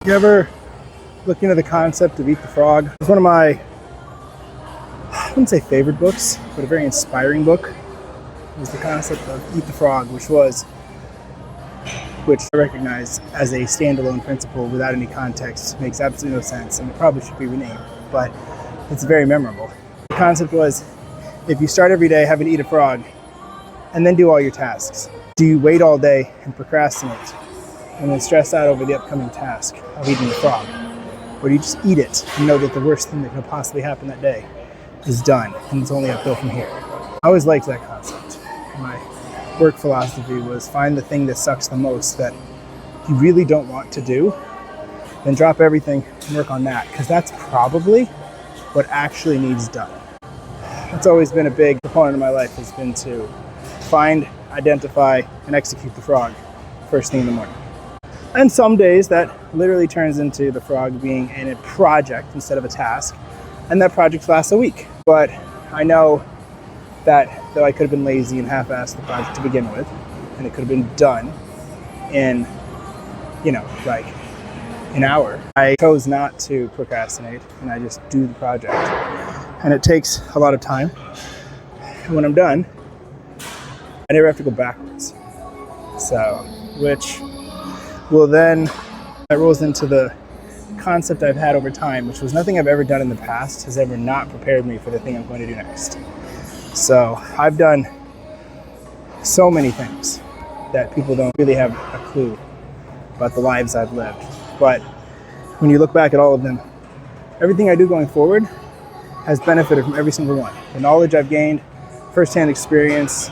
You ever look into the concept of Eat the Frog? It's one of my, I wouldn't say favorite books, but a very inspiring book. It was the concept of Eat the Frog, which I recognize as a standalone principle without any context, makes absolutely no sense, and it probably should be renamed, but it's very memorable. The concept was, if you start every day having to eat a frog and then do all your tasks, do you wait all day and procrastinate and then stress out over the upcoming task of eating the frog? Or do you just eat it and know that the worst thing that could possibly happen that day is done and it's only uphill from here? I always liked that concept. My work philosophy was find the thing that sucks the most that you really don't want to do, then drop everything and work on that, because that's probably what actually needs done. That's always been a big proponent of my life, has been to find, identify, and execute the frog first thing in the morning. And some days that literally turns into the frog being in a project instead of a task, and that project lasts a week. But I know that though I could have been lazy and half-assed the project to begin with, and it could have been done in, like an hour, I chose not to procrastinate and I just do the project. And it takes a lot of time. And when I'm done, I never have to go backwards. So, which will then, that rolls into the concept I've had over time, which was nothing I've ever done in the past has ever not prepared me for the thing I'm going to do next. So I've done so many things that people don't really have a clue about the lives I've lived. But when you look back at all of them, everything I do going forward has benefited from every single one. The knowledge I've gained, firsthand experience,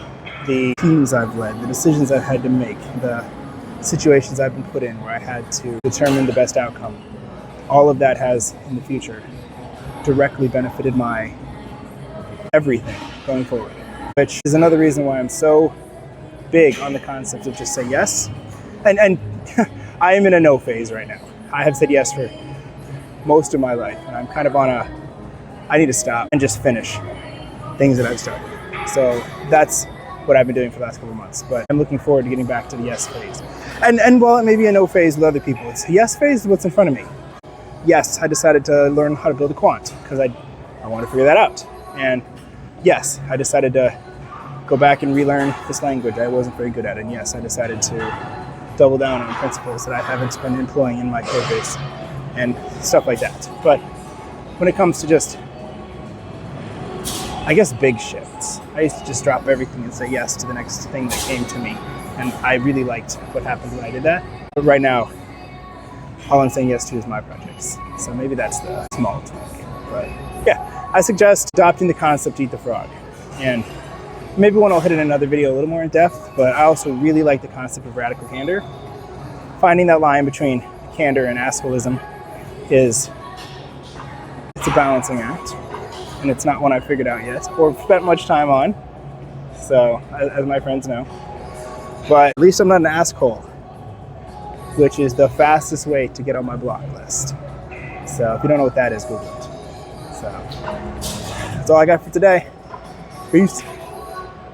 the teams I've led, the decisions I've had to make, the situations I've been put in where I had to determine the best outcome. All of that has, in the future, directly benefited my everything going forward, which is another reason why I'm so big on the concept of just say yes. And I am in a no phase right now. I have said yes for most of my life, and I'm kind of on I need to stop and just finish things that I've started. So that's what I've been doing for the last couple of months, but I'm looking forward to getting back to the yes phase. And while it may be a no phase with other people, it's yes phase is what's in front of me. Yes, I decided to learn how to build a quant because I want to figure that out. And yes, I decided to go back and relearn this language I wasn't very good at. And yes, I decided to double down on principles that I haven't been employing in my code base and stuff like that. But when it comes to just, I guess, big shifts, I used to just drop everything and say yes to the next thing that came to me. And I really liked what happened when I did that. But right now, all I'm saying yes to is my projects. So maybe that's the small tweak. But yeah, I suggest adopting the concept Eat the Frog. And maybe one I'll hit in another video a little more in depth, but I also really like the concept of radical candor. Finding that line between candor and assholism it's a balancing act. And it's not one I've figured out yet or spent much time on. So, as my friends know. But at least I'm not an asshole, which is the fastest way to get on my block list. So if you don't know what that is, Google it. So that's all I got for today. Peace.